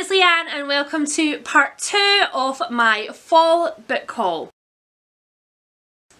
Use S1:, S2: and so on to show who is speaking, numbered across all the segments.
S1: it's Leanne and welcome to part 2 of my fall book haul.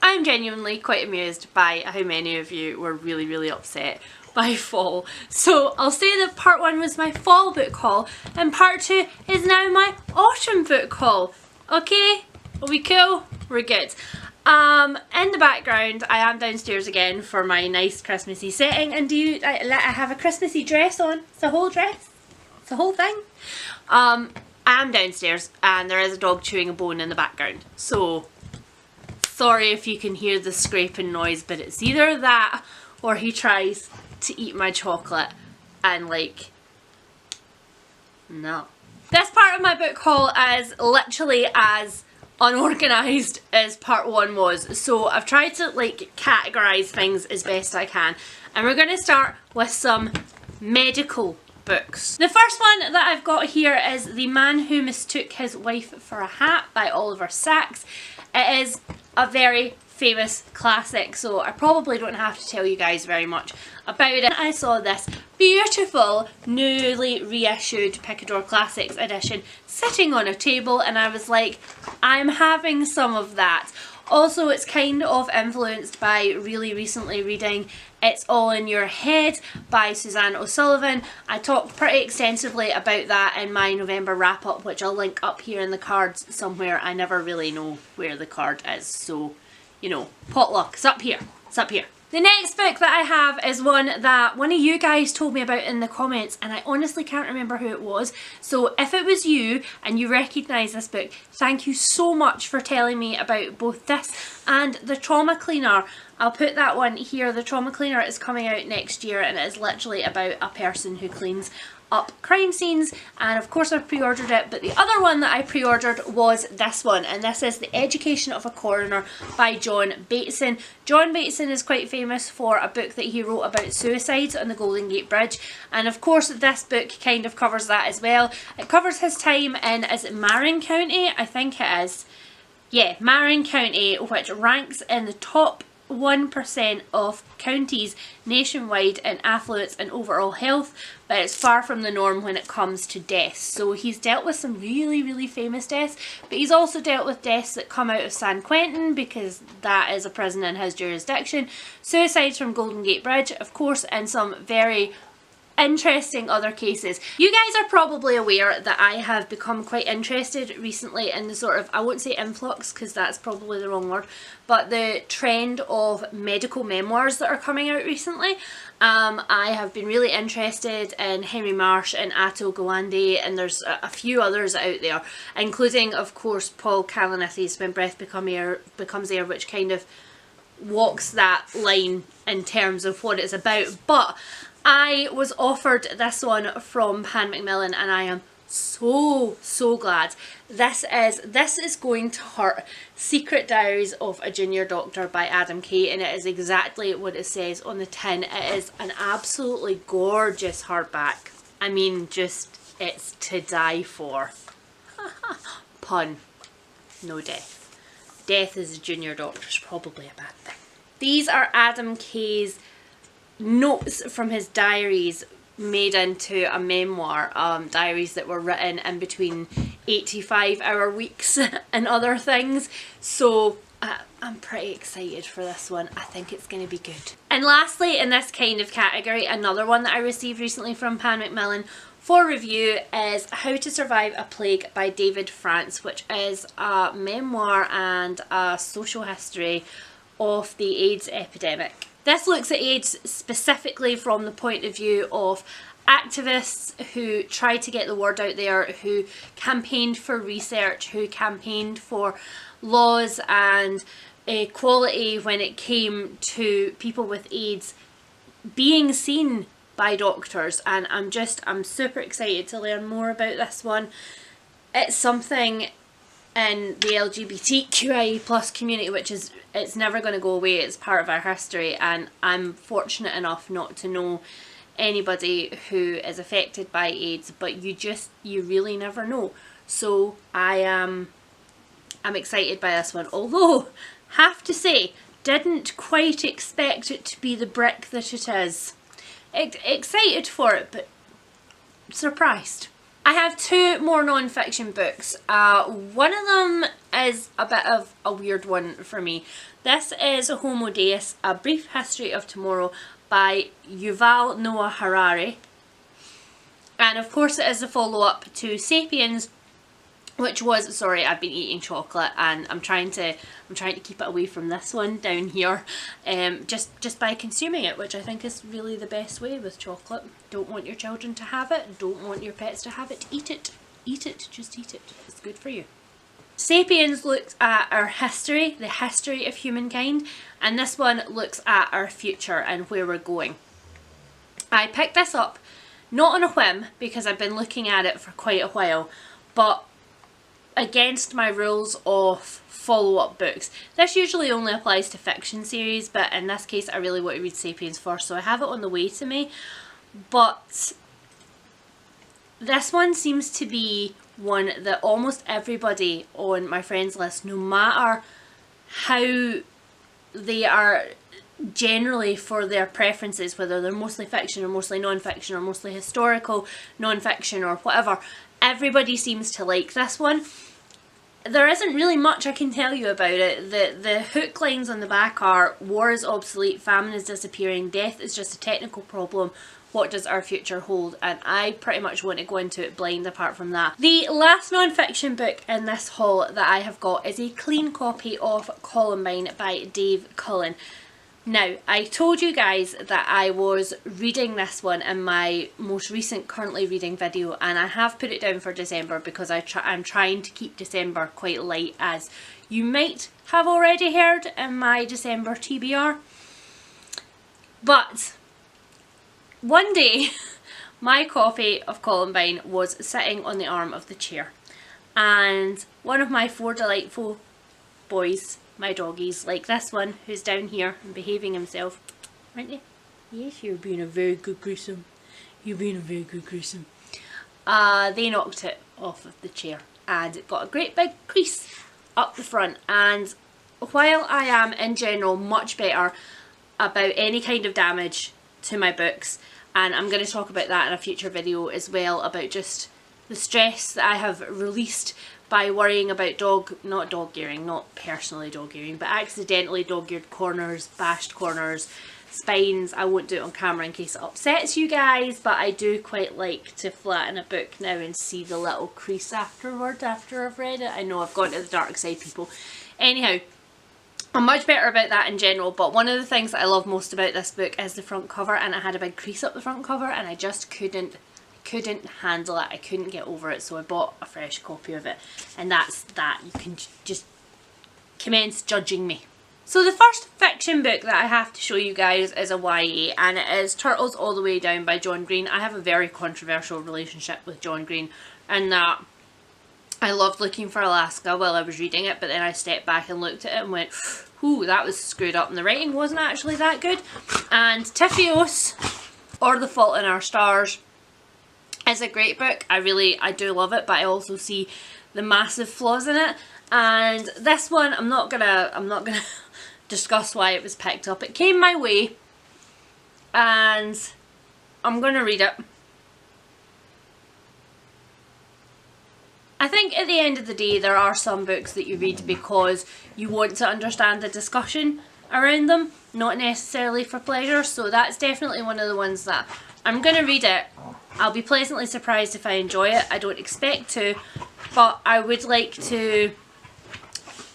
S1: I'm genuinely quite amused by how many of you were really upset by fall. So I'll say that part 1 was my fall book haul and part 2 is now my autumn book haul. Okay? Are we cool? We're good. In the background I am downstairs again for my nice Christmassy setting, and I have a Christmassy dress on. It's a whole dress. It's a whole thing. I am downstairs and there is a dog chewing a bone in the background. So sorry if you can hear the scraping noise, but it's either that or he tries to eat my chocolate and no. This part of my book haul is literally as unorganised as part 1 was, so I've tried to categorise things as best I can, and we're going to start with some medical books. The first one that I've got here is The Man Who Mistook His Wife for a Hat by Oliver Sacks. It is a very famous classic, so I probably don't have to tell you guys very much about it. I saw this beautiful newly reissued Picador Classics edition sitting on a table and I was like, I'm having some of that. Also, it's kind of influenced by really recently reading It's All in Your Head by Suzanne O'Sullivan. I talked pretty extensively about that in my November wrap-up, which I'll link up here in the cards somewhere. I never really know where the card is, so, you know, potluck. It's up here. It's up here. The next book that I have is one that one of you guys told me about in the comments, and I honestly can't remember who it was. So if it was you and you recognise this book, thank you so much for telling me about both this and The Trauma Cleaner. I'll put that one here. The Trauma Cleaner is coming out next year and it is literally about a person who cleans up crime scenes, and of course I've pre-ordered it, but the other one that I pre-ordered was this one, and this is The Education of a Coroner by John Bateson. John Bateson is quite famous for a book that he wrote about suicides on the Golden Gate Bridge, and of course this book kind of covers that as well. It covers his time in, is it Marin County? I think it is. Yeah, Marin County, which ranks in the top 1% of counties nationwide in affluence and overall health, but it's far from the norm when it comes to deaths. So he's dealt with some really famous deaths, but he's also dealt with deaths that come out of San Quentin, because that is a prison in his jurisdiction, suicides from Golden Gate Bridge, of course, and some very interesting other cases. You guys are probably aware that I have become quite interested recently in the sort of, I won't say influx because that's probably the wrong word, but the trend of medical memoirs that are coming out recently. I have been really interested in Henry Marsh and Ato Gawande, and there's a few others out there, including of course Paul Kalanithe's When Breath Becomes Air, which kind of walks that line in terms of what it's about. But I was offered this one from Pan Macmillan and I am so glad. This is going to hurt. Secret Diaries of a Junior Doctor by Adam Kay, and it is exactly what it says on the tin. It is an absolutely gorgeous hardback. I mean, just, it's to die for. Pun. No death. Death as a Junior Doctor is probably a bad thing. These are Adam Kay's notes from his diaries made into a memoir, diaries that were written in between 85-hour weeks and other things. So I'm pretty excited for this one. I think it's going to be good. And lastly, in this kind of category, another one that I received recently from Pan Macmillan for review is How to Survive a Plague by David France, which is a memoir and a social history of the AIDS epidemic. This looks at AIDS specifically from the point of view of activists who tried to get the word out there, who campaigned for research, who campaigned for laws and equality when it came to people with AIDS being seen by doctors. And I'm super excited to learn more about this one. It's something in the LGBTQIA plus community which is, it's never going to go away. It's part of our history, and I'm fortunate enough not to know anybody who is affected by AIDS, but you really never know. So I'm excited by this one, although have to say didn't quite expect it to be the brick that it is. Excited for it, but surprised. I have two more non-fiction books. One of them is a bit of a weird one for me. This is Homo Deus, A Brief History of Tomorrow by Yuval Noah Harari. And of course it is a follow-up to Sapiens, which was, sorry, I've been eating chocolate and I'm trying to keep it away from this one down here, just by consuming it, which I think is really the best way with chocolate. Don't want your children to have it, don't want your pets to have it, eat it, just eat it, it's good for you. Sapiens looks at our history, the history of humankind, and this one looks at our future and where we're going. I picked this up not on a whim because I've been looking at it for quite a while, but against my rules of follow-up books. This usually only applies to fiction series, but in this case I really want to read Sapiens first, so I have it on the way to me. But this one seems to be one that almost everybody on my friends list, no matter how they are generally for their preferences, whether they're mostly fiction or mostly non-fiction or mostly historical non-fiction or whatever, everybody seems to like this one. There isn't really much I can tell you about it. The hook lines on the back are: war is obsolete, famine is disappearing, death is just a technical problem, what does our future hold? And I pretty much want to go into it blind apart from that. The last non-fiction book in this haul that I have got is a clean copy of Columbine by Dave Cullen. Now, I told you guys that I was reading this one in my most recent currently reading video, and I have put it down for December because I'm trying to keep December quite light, as you might have already heard in my December TBR. But one day my copy of Columbine was sitting on the arm of the chair, and one of my 4 delightful boys, my doggies, like this one who's down here and behaving himself, aren't you? Yes, you're being a very good Grissom. You're being a very good Grissom. They knocked it off of the chair and it got a great big crease up the front. And while I am in general much better about any kind of damage to my books, and I'm going to talk about that in a future video as well, about just the stress that I have released by worrying about not personally dog earing, but accidentally dog-eared corners, bashed corners, spines. I won't do it on camera in case it upsets you guys, but I do quite like to flatten a book now and see the little crease afterward after I've read it. I know I've gone to the dark side, people. Anyhow, I'm much better about that in general, but one of the things that I love most about this book is the front cover, and it had a big crease up the front cover and I just couldn't handle it. I couldn't get over it, so I bought a fresh copy of it, and that's that. You can just commence judging me. So the first fiction book that I have to show you guys is a YA, and it is Turtles All the Way Down by John Green. I have a very controversial relationship with John Green, and that I loved looking for Alaska while I was reading it, but then I stepped back and looked at it and went, ooh, that was screwed up, and the writing wasn't actually that good. And Tifios, or The Fault in Our Stars, is a great book. I do love it, but I also see the massive flaws in it. And this one, I'm not gonna discuss why it was picked up. It came my way, and I'm gonna read it. I think at the end of the day, there are some books that you read because you want to understand the discussion around them, not necessarily for pleasure. So that's definitely one of the ones that I'm gonna read it. I'll be pleasantly surprised if I enjoy it. I don't expect to, but I would like to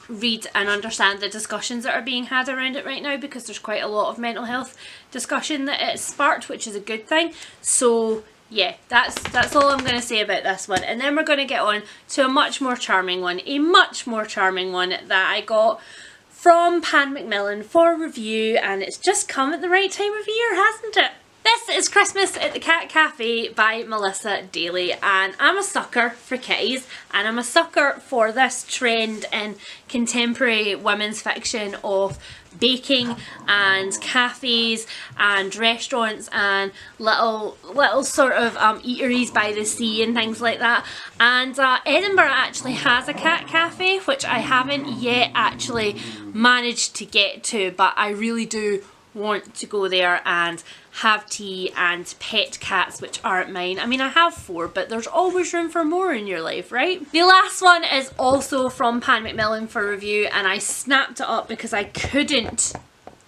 S1: read and understand the discussions that are being had around it right now, because there's quite a lot of mental health discussion that it's sparked, which is a good thing. So yeah, that's all I'm going to say about this one. And then we're going to get on to a much more charming one, that I got from Pan Macmillan for review, and it's just come at the right time of year, hasn't it? This is Christmas at the Cat Cafe by Melissa Daly, and I'm a sucker for kitties, and I'm a sucker for this trend in contemporary women's fiction of baking and cafes and restaurants and little sort of eateries by the sea and things like that. And Edinburgh actually has a cat cafe, which I haven't yet actually managed to get to, but I really do want to go there and have tea and pet cats, which aren't mine. I mean, I have 4, but there's always room for more in your life, right? The last one is also from Pan Macmillan for review, and I snapped it up because I couldn't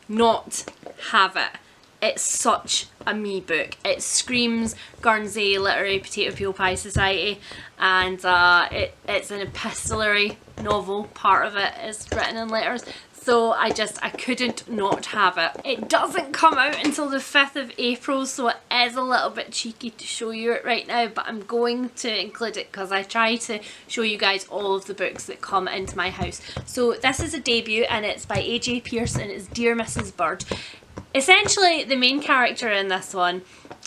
S1: not have it. It's such a me book. It screams Guernsey Literary Potato Peel Pie Society, and it's an epistolary novel. Part of it is written in letters, so I couldn't not have it. It doesn't come out until the 5th of April, so it is a little bit cheeky to show you it right now, but I'm going to include it because I try to show you guys all of the books that come into my house. So this is a debut, and it's by A.J. Pearson. It's Dear Mrs. Bird. Essentially, the main character in this one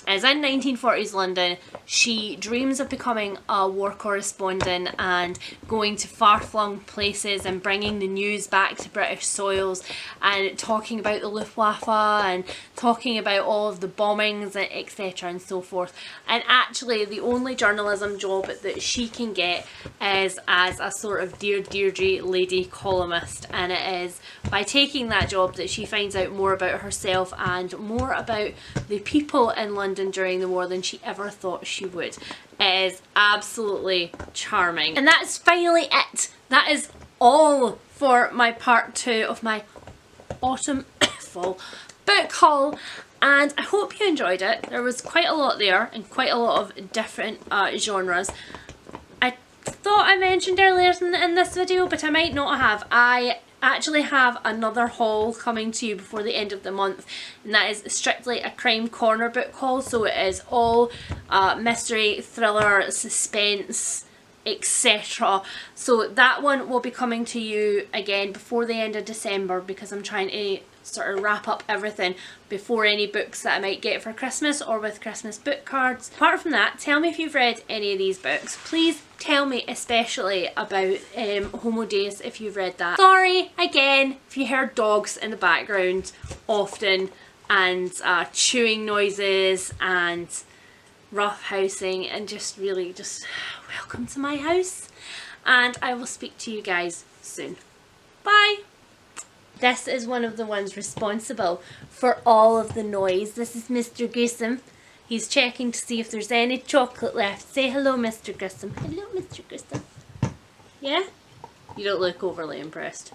S1: is in 1940s London. She dreams of becoming a war correspondent and going to far-flung places and bringing the news back to British soils and talking about the Luftwaffe and talking about all of the bombings, etc. and so forth. And actually, the only journalism job that she can get is as a sort of Dear Deirdre lady columnist, and it is by taking that job that she finds out more about herself and more about the people in London during the war than she ever thought she would. It is absolutely charming. And that's finally it. That is all for my part 2 of my autumn fall book haul, and I hope you enjoyed it. There was quite a lot there and quite a lot of different genres. I thought I mentioned earlier in this video, but I might not have. I actually have another haul coming to you before the end of the month, and that is strictly a crime corner book haul, so it is all mystery, thriller, suspense, etc. So that one will be coming to you again before the end of December, because I'm trying to sort of wrap up everything before any books that I might get for Christmas or with Christmas book cards. Apart from that, tell me if you've read any of these books. Please tell me especially about Homo Deus if you've read that. Sorry again if you heard dogs in the background often, and chewing noises and rough housing, and just really just welcome to my house, and I will speak to you guys soon. Bye! This is one of the ones responsible for all of the noise. This is Mr. Grissom. He's checking to see if there's any chocolate left. Say hello, Mr. Grissom. Hello, Mr. Grissom. Yeah? You don't look overly impressed.